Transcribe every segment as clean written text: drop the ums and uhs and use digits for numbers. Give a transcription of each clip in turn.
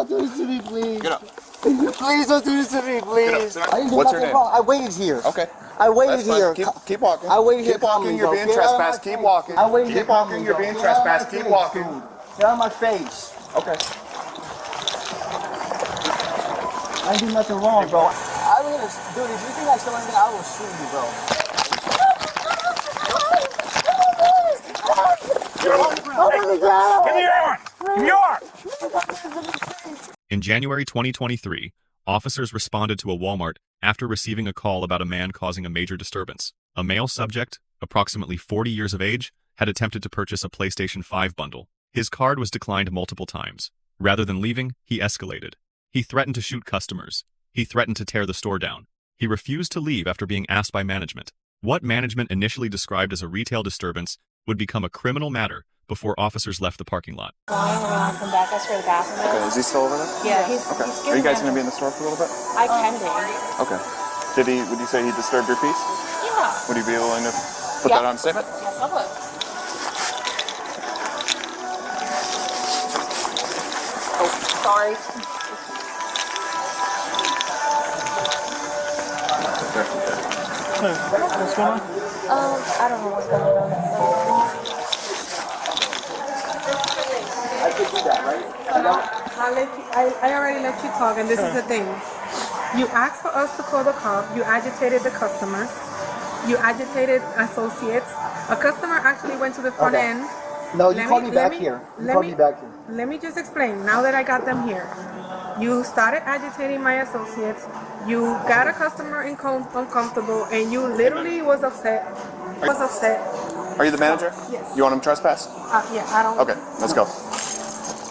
don't do this to me, please. Get up. Please don't do this to me, please. Get up. I didn't do What's your nothing name? wrong. I waited here. Okay. I waited here. Keep walking. I waited here. Keep walking. You're being trespassed. Keep walking. I waited here. Keep walking. You're being trespassed. Keep walking. Get out of my face. Okay. I didn't do nothing wrong, bro. I mean, dude, if you think I stole anything, I will shoot you, bro. Give me your arm! Give me your arm! In January 2023, officers responded to a Walmart after receiving a call about a man causing a major disturbance. A male subject, approximately 40 years of age, had attempted to purchase a PlayStation 5 bundle. His card was declined multiple times. Rather than leaving, he escalated. He threatened to shoot customers. He threatened to tear the store down. He refused to leave after being asked by management. What management initially described as a retail disturbance would become a criminal matter before officers left the parking lot. Flying around from back, that's where the bathroom is. Okay, is he still over there? Yeah, he's Okay. Are you guys going to be in the store for a little bit? I can be. Okay. Would you say he disturbed your peace? Yeah. Would you be willing to put that on a statement? Yes, I would. Oh, sorry. What's going on? I don't know what's going on. I could do that, right? I already let you talk, and this is the thing. You asked for us to call the cop. You agitated the customers. You agitated associates. A customer actually went to the front end. No, you called me back here. Let me just explain. Now that I got them here, you started agitating my associates. You got a customer uncomfortable, and you literally was upset. Are you the manager? Yes. You want him trespass? Yeah, I don't. Okay, let's go.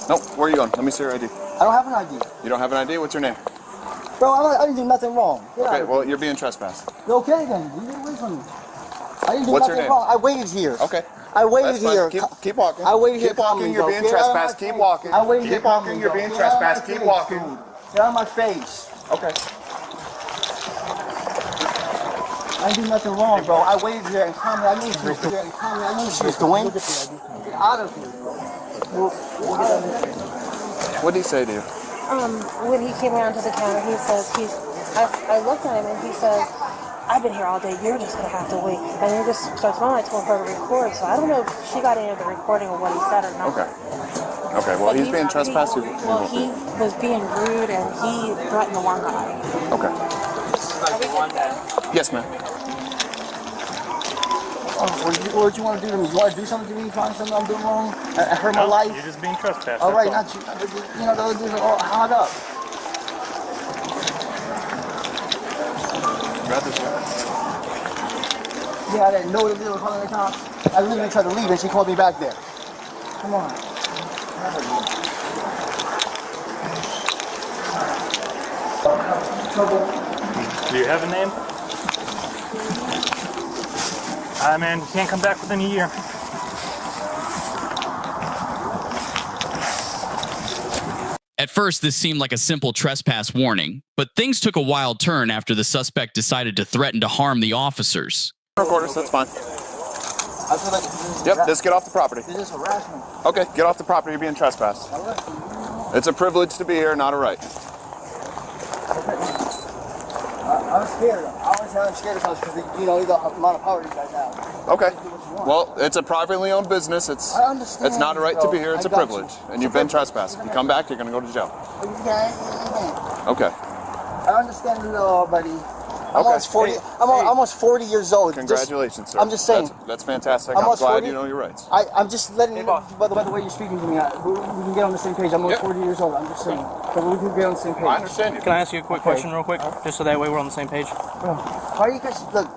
Nope, where are you going? Let me see your ID. I don't have an ID. You don't have an ID? What's your name? Bro, I didn't do nothing wrong. Okay, well, you're being trespassed. Okay then, you get away from me. I didn't do What's your nothing name? wrong. I waited here. Okay. I waited here. Keep walking. I waited here. Keep walking. You're being trespassed. Keep walking. I waited here. Keep walking. You're being trespassed. Keep walking. Get out of my face. Okay. I didn't do nothing wrong, bro. I waited here and calmly. I knew she was here and calmly. I knew she was doing. Get out of here, bro. What did he say to you? When he came around to the counter, he says I looked at him and he says, I've been here all day, you're just gonna have to wait. And then just starts going, I told her to record, so I don't know if she got any of the recording of what he said or not. Okay. Okay, well, he's being trespassed. He was being rude and he threatened the one guy. Okay. Yes, ma'am. Oh, what you want to do to me? You want to do something to me? Find something I'm doing wrong? I hurt my life? You're just being trespassed. All right, not you. You know, the other dudes are all hot up. Yeah, I didn't know that they were calling the cops. I literally tried to leave and she called me back there. Come on. Do you have a name? Man, you can't come back within a year. At first, this seemed like a simple trespass warning, but things took a wild turn after the suspect decided to threaten to harm the officers. Recorders, that's fine. Yep, just get off the property. This is harassment. Okay, get off the property. You're being trespassed. It's a privilege to be here, not a right. I'm scared. I'm scared of us because you know the amount of power you guys have. Okay. Well, it's a privately owned business. It's not a right to be here. It's a privilege. And you've been trespassed. If you come back, you're going to go to jail. Okay. I understand the law, buddy. I'm almost 40. I'm almost 40 years old. Congratulations, sir. I'm just saying. That's fantastic. I'm glad 40. you know your rights. I'm just letting you know. By the way you're speaking to me, we can get on the same page. I'm almost 40 years old. I'm just saying. So we can get on the same page. I understand you. Can I ask you a quick question real quick? Just so that way we're on the same page. Why are you guys... Look,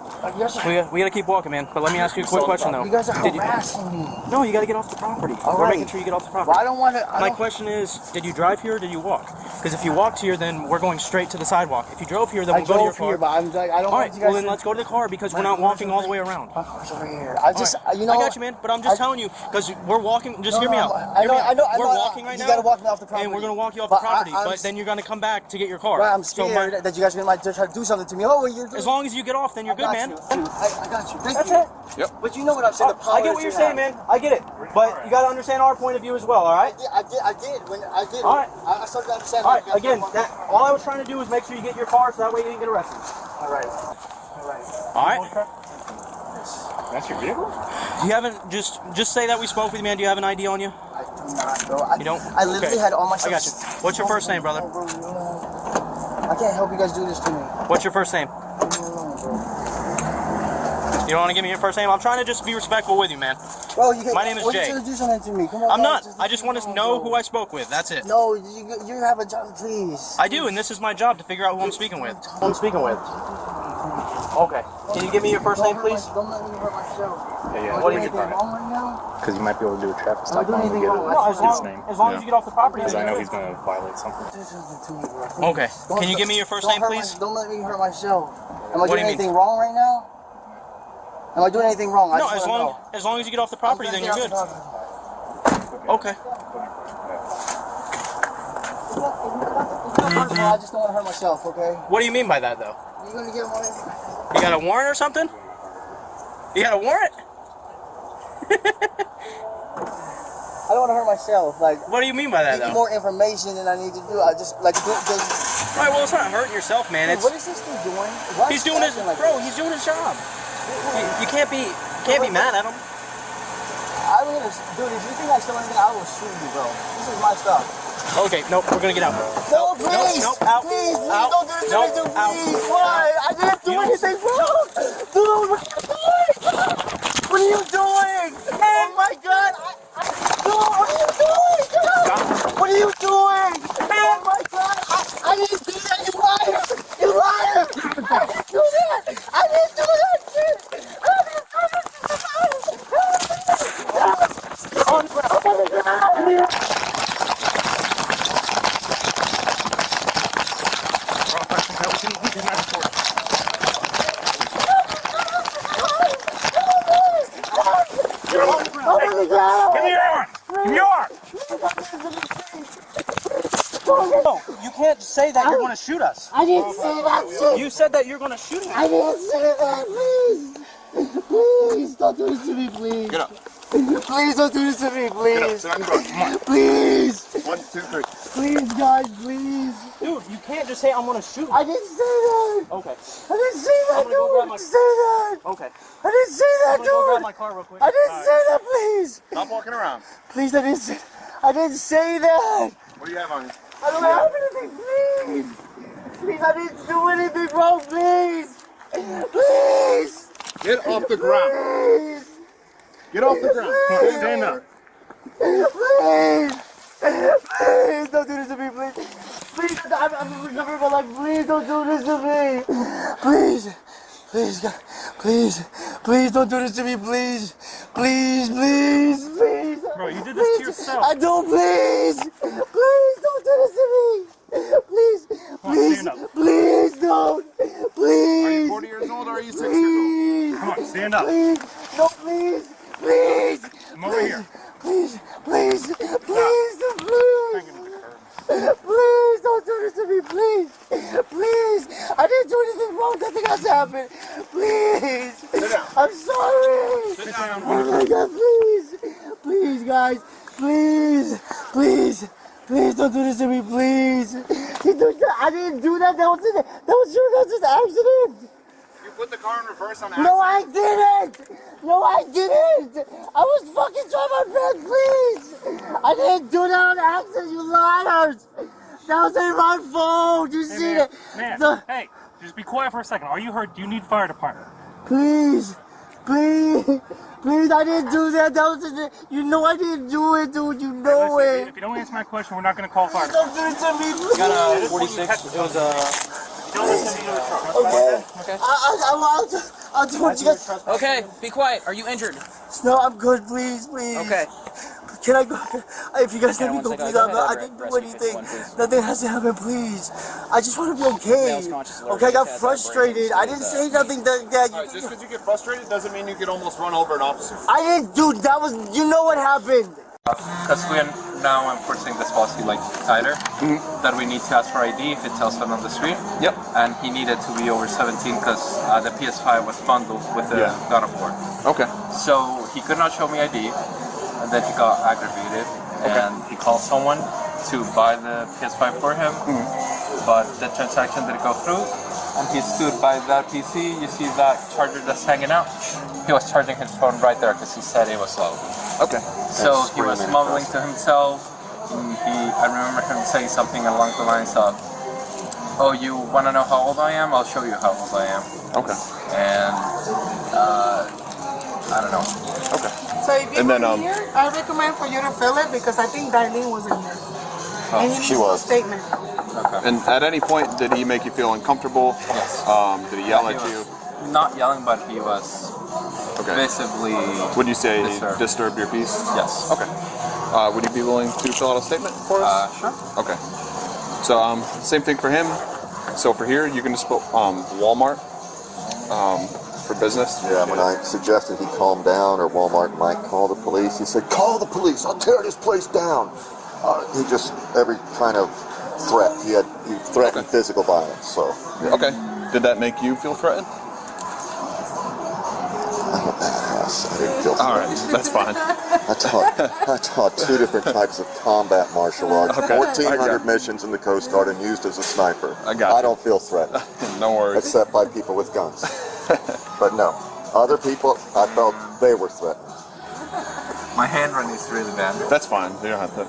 we gotta keep walking, man. But let me ask you a quick question, though. you guys are harassing me. No, you gotta get off the property. We're making sure you get off the property. Well, I don't want to... My question is, did you drive here or did you walk? Because if you walked here, then we're going straight to the sidewalk. If you drove here, then we'll go to your car. Here, but I'm like, I don't all want right, you guys well then let's go to the car because we're not walking all the way around. My car's over here. I just, you know... I got you, man, but I'm just telling you, because we're walking, just hear me out. I know. We're walking right now. You gotta walk me off the property. And we're gonna walk you off the property, but then you're gonna come back to get your car. Right, I'm scared that you guys might try to do something to me. Oh, well, as long as you get off, then you're good, man. you. I got you. Thank That's you. it. Yep. But you know what I'm saying. The power I get what you're saying, man. I get it. But you got to understand our point of view as well, all right? I did. When I did. All right. I started to understand. All right, again, all I was trying to do was make sure you get your car so that way you didn't get arrested. All right. All right. All right? That's your vehicle? You haven't, just say that we spoke with you, man. Do you have an ID on you? I do not, bro. You don't? I literally had all my I got you. What's your first name, brother? I can't help you guys do this to me. What's your first name? You don't want to give me your first name? I'm trying to just be respectful with you, man. Bro, you My name is Jay. You're trying to do something to me. Come on, I'm guys, not. I just want to know who I spoke with. That's it. No, you have a job, please. I do, and this is my job to figure out who I'm speaking with. Who I'm speaking with. Okay. Can you give me your first name, please? Don't let me hurt myself. Yeah. What do you anything wrong right now? Because you might be able to do a traffic Am I stop doing on him and anything get wrong? No, his name. as long as you get off the property. Because I know then he's going to violate something. Do something to me, bro. Okay. Can you give me your first name, please? Don't let me hurt myself. Am I What do doing you mean? anything wrong right now? Am I doing anything wrong? No, as long as you get off the property, then you're good. Okay. I just don't want to hurt myself, okay? What do you mean by that, though? You're going to get one. You got a warrant or something? You got a warrant? I don't want to hurt myself. Like, What do you mean by that, I need though? more information than I need to do. I just, like, All right, well, it's not hurting yourself, man. It's what is this dude doing? Why he's is he doing his acting like bro. this? He's doing his job. You can't be mad at him. I'm gonna, dude, if you think I stole anything, I will shoot you, bro. This is my stuff. Okay, nope, we're gonna get out. No, please! Nope, out. Please, please Out. don't do this to Nope, me, dude, out. please! Why? I didn't do anything wrong! Dude, what are you doing? What are you doing? Oh my god! Dude, what are you doing? Dude? What are you doing? Oh my god! I didn't do that, you liar! You liar! I didn't do that! I didn't do that shit! I didn't do that! Oh my god! Oh my god! Give me your arm! Give me your arm! No, you can't say that you're gonna shoot us. I didn't say that shit! You said that you're gonna shoot us. I didn't say that, please! Please, don't do this to me, please! Get up. Please don't do this to me, Get up. please! Sit on the ground. Come on. Please! 1, 2, 3. Please, guys, please! Dude, you can't just say I'm gonna shoot you. I didn't say that! Okay. I didn't say that, I'm gonna go dude! grab I my- didn't say that! Okay. I didn't say that, I'm gonna go grab dude! my car real quick. I didn't say that, please! Stop walking around. Please, I didn't say that! What do you have on you? I don't have anything, please! Please, I didn't do anything wrong, please! Please! Get off the ground. Please! Get off the ground. Come on, stand up. Please! Please don't do this to me, please! Please, I'm recovering my life. Please don't do this to me! Please! Please, God, please don't do this to me, please! Please! Bro, you did this to yourself. I don't, please! Please don't do this to me! Please! stand up. Please don't! Are you Please! 40 years old or are you 6 years old? Come on, stand up. Please! No, please! Please! Come over here. Please! Please! Please don't do this to me, please! Please! I didn't do anything wrong, nothing else happened! Please! Sit down. I'm sorry! Sit down. Oh my god, please! Please, guys! Please don't do this to me, please! I didn't do that, that was just an accident! You put the car in reverse on accident. No, I didn't! No, I didn't! I was fucking trying my best, please! I didn't do that on accident, you liars! That wasn't my fault, you see Man, that? man, hey, just be quiet for a second. Are you hurt? Do you need fire department? Please, I didn't do that. That was just, you know I didn't do it, dude. You know Listen, it. if you don't answer my question, we're not going to call fire Don't department. do it to me, please. Got a 46. It was a. Don't listen to the truck. Okay. I'll do what you guys. Okay, be quiet. Are you injured? No, I'm good. Please. Okay. Can I go? If you guys let me one go, second. please. Go ahead. I didn't do Rescue anything. 51, please. Nothing has to happen, please. I just want to be okay. Male's conscious alert. Okay, I got Has that frustrated. brain I didn't say nothing that All right, just because you get frustrated doesn't mean you could almost run over an officer. I didn't do that. Was you know what happened? Because now enforcing this policy like tighter, that we need to ask for ID if it tells someone on the street. Yep. And he needed to be over 17 because the PS5 was bundled with the God of War. Okay. So he could not show me ID, and then he got aggravated, and he called someone to buy the PS5 for him, but the transaction didn't go through, and he stood by that PC. You see that charger that's hanging out? He was charging his phone right there because he said it was slow. Okay. So he was mumbling to himself. I remember him saying something along the lines of, "Oh, you want to know how old I am? I'll show you how old I am." Okay. And I don't know. Okay. So if you were here, I recommend for you to fill it because I think Darlene was in here. And he she needs was. a statement. Okay. And at any point, did he make you feel uncomfortable? Yes. Did he yell at you? Not yelling, but he was visibly. Would you say he disturbed your peace? Yes. Okay. Would you be willing to fill out a statement for us? Sure. Okay. So same thing for him. So for here, you can just put Walmart for business. Yeah, when I suggested he calm down or Walmart might call the police, he said, "Call the police, I'll tear this place down." He just, every kind of threat, he threatened physical violence, so. Okay. Did that make you feel threatened? I'm a badass. I didn't feel threatened. All right, that's fine. I taught 2 different types of combat martial arts, Okay. 1,400 missions in the Coast Guard and used as a sniper. I got you. I don't feel threatened. No worries. Except by people with guns. But no, other people, I felt they were threatened. My handwriting is really bad. That's fine. You don't have to.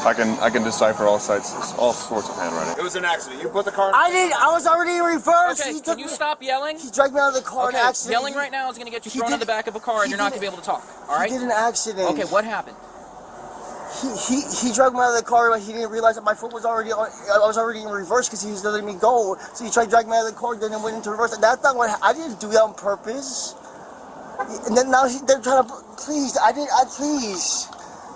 I can decipher all sorts of handwriting. It was an accident. You put the car. I was already in reverse. Okay, can you stop yelling? He dragged me out of the car in an accident. Yelling right now is going to get you thrown in the back of a car and you're not going to be able to talk. All right? He did an accident. Okay, what happened? He dragged me out of the car, but he didn't realize that my foot was already on. I was already in reverse because he was letting me go. So he tried to drag me out of the car, then it went into reverse. That's not what I didn't do that on purpose. And then now they're trying to. Please, please.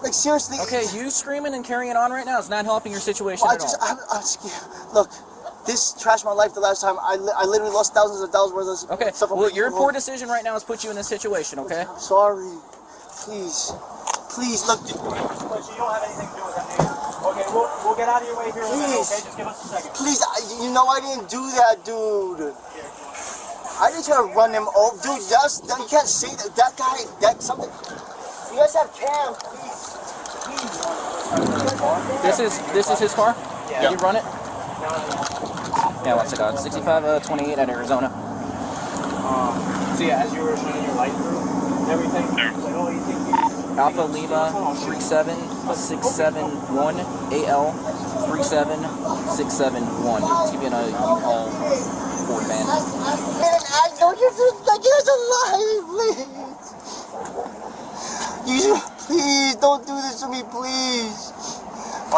Like, seriously. Okay, you screaming and carrying on right now is not helping your situation at all. I'm scared. Look, this trashed my life the last time. I literally lost thousands of dollars worth of stuff. Well, your poor decision right now has put you in this situation, okay? I'm sorry. Please, look. You don't have anything to do with that, dude. Okay, we'll get out of your way here in a minute, okay? Just give us a second. Please, you know I didn't do that, dude. I didn't try to run him over. Dude, you can't say that. That guy, that's something. You guys have cams, please. This is his car? Yeah. Did you run it? Yeah, what's it called? 6528 at Arizona. So yeah, as you were shining your light through and everything, like, oh, you think Alpha Lima 37671 AL 37671. It's gonna be in a U-Haul Ford van. I know you're just alive, please. Please don't do this to me, please.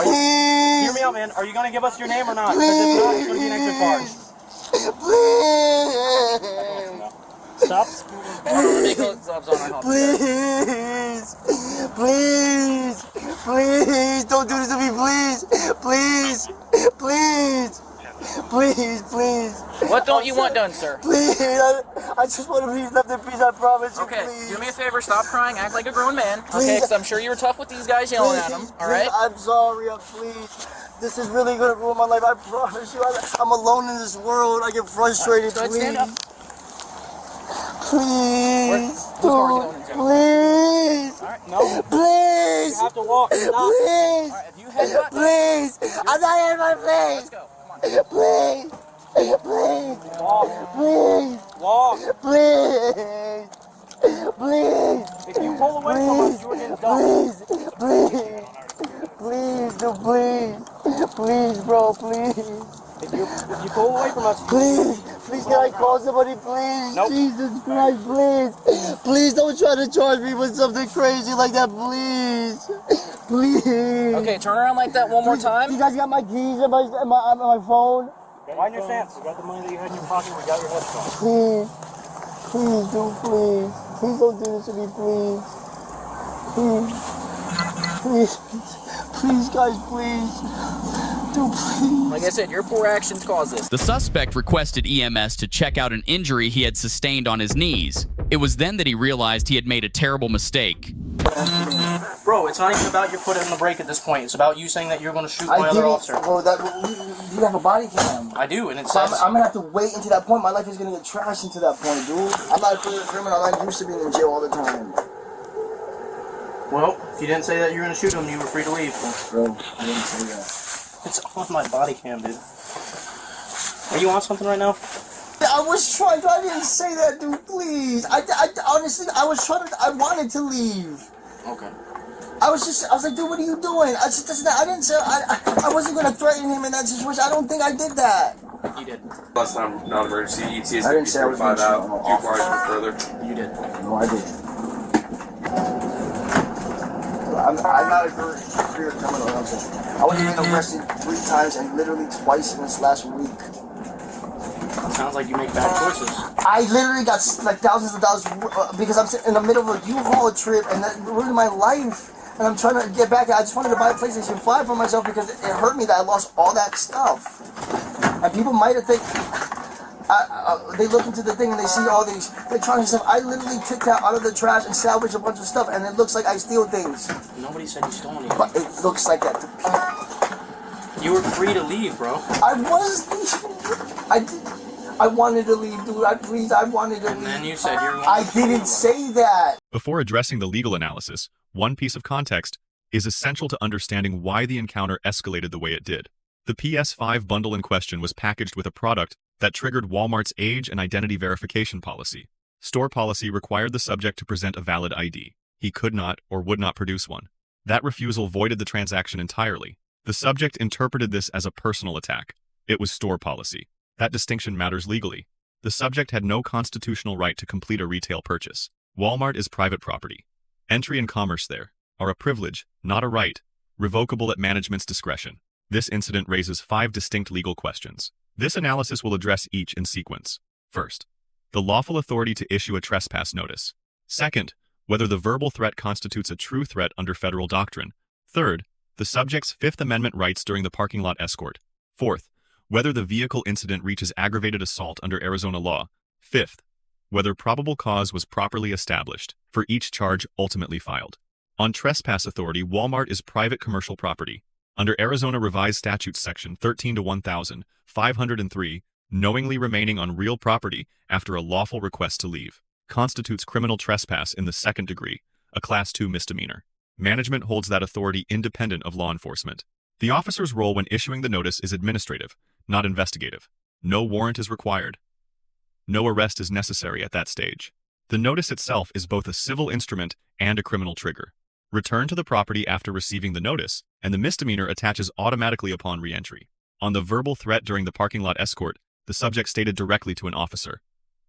Hear me out, man. Are you gonna give us your name or not? Because if not, it's gonna be an extra charge. Please. Stop. Please, don't do this to me, please. What don't you want done, sir? Please, I just want to be left in peace, I promise you, Okay, please. do me a favor, stop crying, act like a grown man, Please. okay, because I'm sure you were tough with these guys yelling at them, alright? I'm sorry, please. This is really going to ruin my life, I promise you. I'm alone in this world, I get frustrated, Go ahead, please. stand up. Please, whose car are you going into? please. Alright, no. Please. You have to walk. Stop. Please. Alright, if you headbutt, Please. I'm not in my face. let's go. Come on. Please. Walk. Please. Walk. Please. Please. If you pull away from us, you're getting dumped. Please, bro, please. If you pull away from us, Please, can I call somebody, please? Nope. Jesus Christ, please. Please don't try to charge me with something crazy like that, please. Please. Okay, turn around like that one more time. You guys got my keys and my phone? Mind your stance. We got the money that you had in your pocket. We got your headphones. Please, dude, please. Please don't do this to me, please. Please, guys, please. Dude, please. Like I said, your poor actions caused this. The suspect requested EMS to check out an injury he had sustained on his knees. It was then that he realized he had made a terrible mistake. Bro, Bro, it's not even about your foot on the brake at this point. It's about you saying that you're going to shoot my other officer. Well, you have a body cam. I do, and it So says... I'm gonna have to wait until that point. My life is gonna get trashed into that point, dude. I'm not a criminal. I'm used to being in jail all the time. Well, if you didn't say that you were going to shoot him, you were free to leave. Bro, I didn't say that. It's on my body cam, dude. Are you on something right now? I was trying. I didn't say that, dude. Please. I honestly, I was trying to. I wanted to leave. Okay. I was like, dude, what are you doing? I didn't say. I wasn't gonna threaten him in that situation. I don't think I did that. You did. Last time, non-emergency, ETA I didn't say I was gonna out. shoot him. 2 cars went further. You did. No, I didn't. I'm not a career criminal. I'm saying. I was even arrested 3 times and literally twice in this last week. Sounds like you make bad choices. I literally got like thousands of dollars because I'm in the middle of a U-Haul trip and that ruined my life. And I'm trying to get back. I just wanted to buy a PlayStation 5 for myself because it hurt me that I lost all that stuff. And people might have think they look into the thing and they see all these electronic stuff. I literally took that out of the trash and salvaged a bunch of stuff, and it looks like I steal things. Nobody said you stole anything. But it looks like that to people. You were free to leave, bro. I was leaving. I wanted to leave, dude. I wanted to leave. And then you said you were... I didn't say that. Before addressing the legal analysis, one piece of context is essential to understanding why the encounter escalated the way it did. The PS5 bundle in question was packaged with a product that triggered Walmart's age and identity verification policy. Store policy required the subject to present a valid ID. He could not or would not produce one. That refusal voided the transaction entirely. The subject interpreted this as a personal attack. It was store policy. That distinction matters legally. The subject had no constitutional right to complete a retail purchase. Walmart is private property. Entry and commerce there are a privilege, not a right, revocable at management's discretion. This incident raises 5 distinct legal questions. This analysis will address each in sequence. First, the lawful authority to issue a trespass notice. Second, whether the verbal threat constitutes a true threat under federal doctrine. Third, the subject's Fifth Amendment rights during the parking lot escort. Fourth, whether the vehicle incident reaches aggravated assault under Arizona law. Fifth, whether probable cause was properly established for each charge ultimately filed. On trespass authority, Walmart is private commercial property. Under Arizona Revised Statutes Section 13-1503, knowingly remaining on real property after a lawful request to leave constitutes criminal trespass in the 2nd degree, a Class 2 misdemeanor. Management holds that authority independent of law enforcement. The officer's role when issuing the notice is administrative, not investigative. No warrant is required. No arrest is necessary at that stage. The notice itself is both a civil instrument and a criminal trigger. Return to the property after receiving the notice, and the misdemeanor attaches automatically upon re-entry. On the verbal threat during the parking lot escort, the subject stated directly to an officer,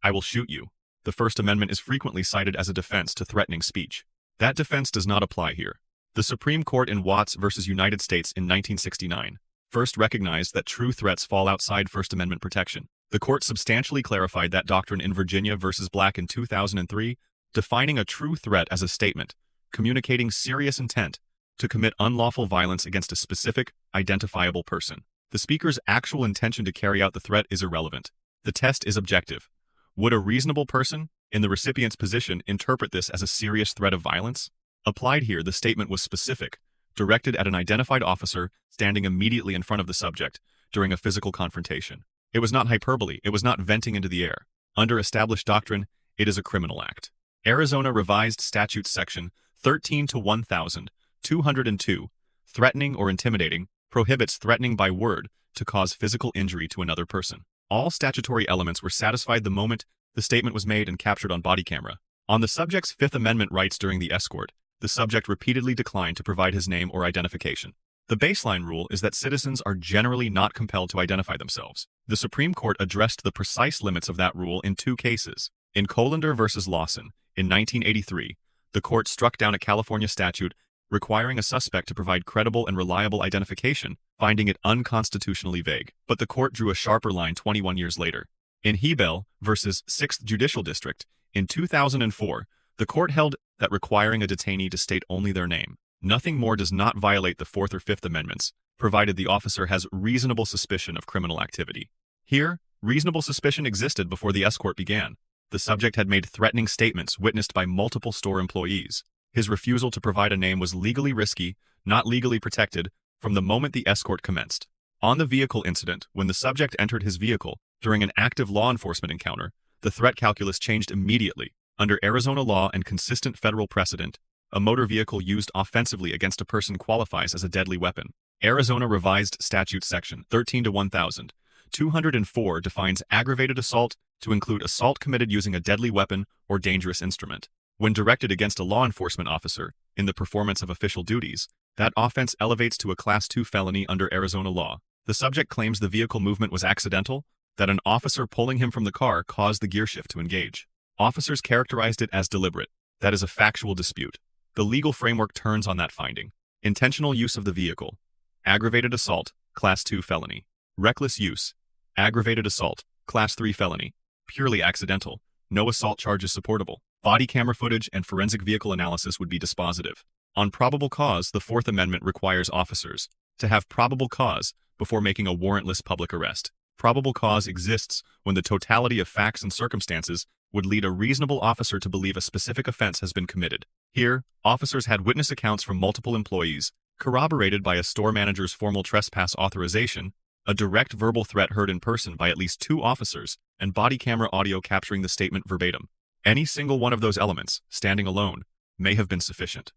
"I will shoot you." The First Amendment is frequently cited as a defense to threatening speech. That defense does not apply here. The Supreme Court in Watts v. United States in 1969 first recognized that true threats fall outside First Amendment protection. The court substantially clarified that doctrine in Virginia v. Black in 2003, defining a true threat as a statement communicating serious intent to commit unlawful violence against a specific, identifiable person. The speaker's actual intention to carry out the threat is irrelevant. The test is objective. Would a reasonable person, in the recipient's position, interpret this as a serious threat of violence? Applied here, the statement was specific, directed at an identified officer standing immediately in front of the subject during a physical confrontation. It was not hyperbole. It was not venting into the air. Under established doctrine, it is a criminal act. Arizona Revised Statutes Section 13-1202, threatening or intimidating, prohibits threatening by word to cause physical injury to another person. All statutory elements were satisfied the moment the statement was made and captured on body camera. On the subject's Fifth Amendment rights during the escort, the subject repeatedly declined to provide his name or identification. The baseline rule is that citizens are generally not compelled to identify themselves. The Supreme Court addressed the precise limits of that rule in 2 cases. In Colander v. Lawson, in 1983, the court struck down a California statute requiring a suspect to provide credible and reliable identification, finding it unconstitutionally vague. But the court drew a sharper line 21 years later. In Hebel v. 6th Judicial District, in 2004, the court held that requiring a detainee to state only their name, nothing more, does not violate the 4th or 5th Amendments, provided the officer has reasonable suspicion of criminal activity. Here, reasonable suspicion existed before the escort began. The subject had made threatening statements witnessed by multiple store employees. His refusal to provide a name was legally risky, not legally protected, from the moment the escort commenced. On the vehicle incident, when the subject entered his vehicle during an active law enforcement encounter, the threat calculus changed immediately. Under Arizona law and consistent federal precedent, a motor vehicle used offensively against a person qualifies as a deadly weapon. Arizona Revised Statute Section 13-1204 defines aggravated assault to include assault committed using a deadly weapon or dangerous instrument. When directed against a law enforcement officer in the performance of official duties, that offense elevates to a Class 2 felony under Arizona law. The subject claims the vehicle movement was accidental, that an officer pulling him from the car caused the gear shift to engage. Officers characterized it as deliberate. That is a factual dispute. The legal framework turns on that finding. Intentional use of the vehicle. Aggravated assault, Class 2 felony. Reckless use. Aggravated assault, Class 3 felony. Purely accidental. No assault charges supportable. Body camera footage and forensic vehicle analysis would be dispositive. On probable cause, the Fourth Amendment requires officers to have probable cause before making a warrantless public arrest. Probable cause exists when the totality of facts and circumstances would lead a reasonable officer to believe a specific offense has been committed. Here, officers had witness accounts from multiple employees, corroborated by a store manager's formal trespass authorization, a direct verbal threat heard in person by at least 2 officers, and body camera audio capturing the statement verbatim. Any single one of those elements, standing alone, may have been sufficient.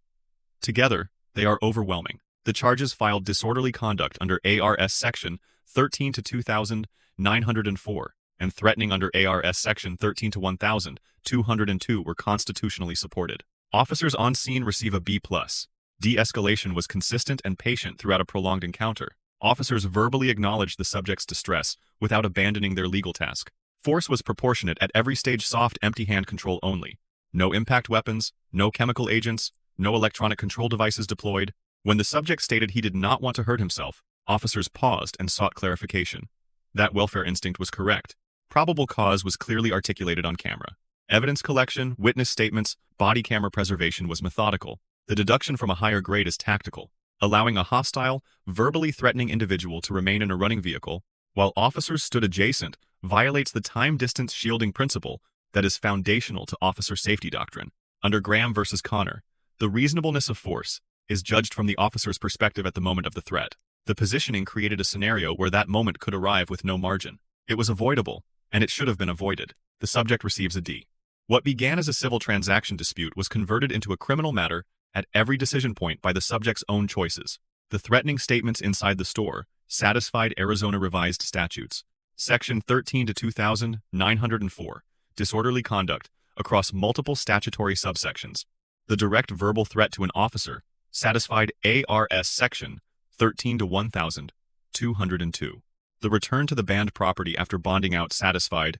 Together, they are overwhelming. The charges filed disorderly conduct under A.R.S. Section 13-2904 and threatening under A.R.S. Section 13-1202 were constitutionally supported. Officers on scene receive a B+. De-escalation was consistent and patient throughout a prolonged encounter. Officers verbally acknowledged the subject's distress without abandoning their legal task. Force was proportionate at every stage, soft, empty hand control only. No impact weapons, no chemical agents, no electronic control devices deployed. When the subject stated he did not want to hurt himself, officers paused and sought clarification. That welfare instinct was correct. Probable cause was clearly articulated on camera. Evidence collection, witness statements, body camera preservation was methodical. The deduction from a higher grade is tactical. Allowing a hostile, verbally threatening individual to remain in a running vehicle while officers stood adjacent violates the time-distance shielding principle that is foundational to officer safety doctrine. Under Graham versus Connor, the reasonableness of force is judged from the officer's perspective at the moment of the threat. The positioning created a scenario where that moment could arrive with no margin. It was avoidable, and it should have been avoided. The subject receives a D. What began as a civil transaction dispute was converted into a criminal matter at every decision point by the subject's own choices. The threatening statements inside the store satisfied Arizona Revised Statutes. Section 13-2904, disorderly conduct, across multiple statutory subsections. The direct verbal threat to an officer satisfied A.R.S. Section 13-1202. The return to the banned property after bonding out satisfied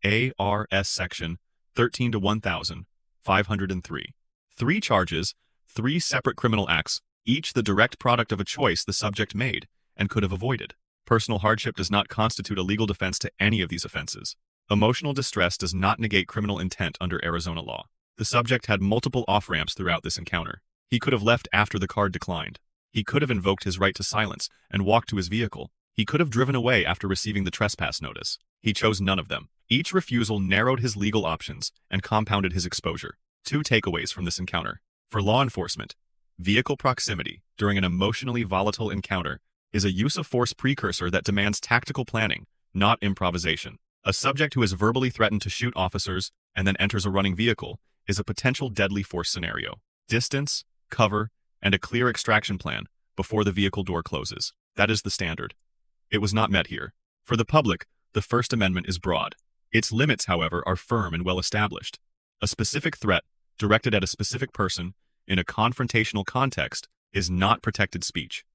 A.R.S. Section 13-1503. 3 charges, 3 separate criminal acts, each the direct product of a choice the subject made and could have avoided. Personal hardship does not constitute a legal defense to any of these offenses. Emotional distress does not negate criminal intent under Arizona law. The subject had multiple off-ramps throughout this encounter. He could have left after the card declined. He could have invoked his right to silence and walked to his vehicle. He could have driven away after receiving the trespass notice. He chose none of them. Each refusal narrowed his legal options and compounded his exposure. 2 takeaways from this encounter. For law enforcement, vehicle proximity during an emotionally volatile encounter is a use of force precursor that demands tactical planning, not improvisation. A subject who has verbally threatened to shoot officers and then enters a running vehicle is a potential deadly force scenario. Distance, cover, and a clear extraction plan before the vehicle door closes. That is the standard. It was not met here. For the public, the First Amendment is broad. Its limits, however, are firm and well established. A specific threat directed at a specific person in a confrontational context is not protected speech.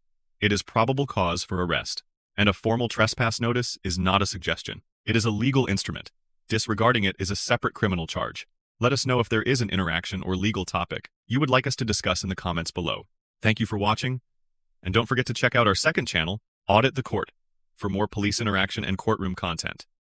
It is probable cause for arrest, and a formal trespass notice is not a suggestion. It is a legal instrument. Disregarding it is a separate criminal charge. Let us know if there is an interaction or legal topic you would like us to discuss in the comments below. Thank you for watching, and don't forget to check out our second channel, Audit the Court, for more police interaction and courtroom content.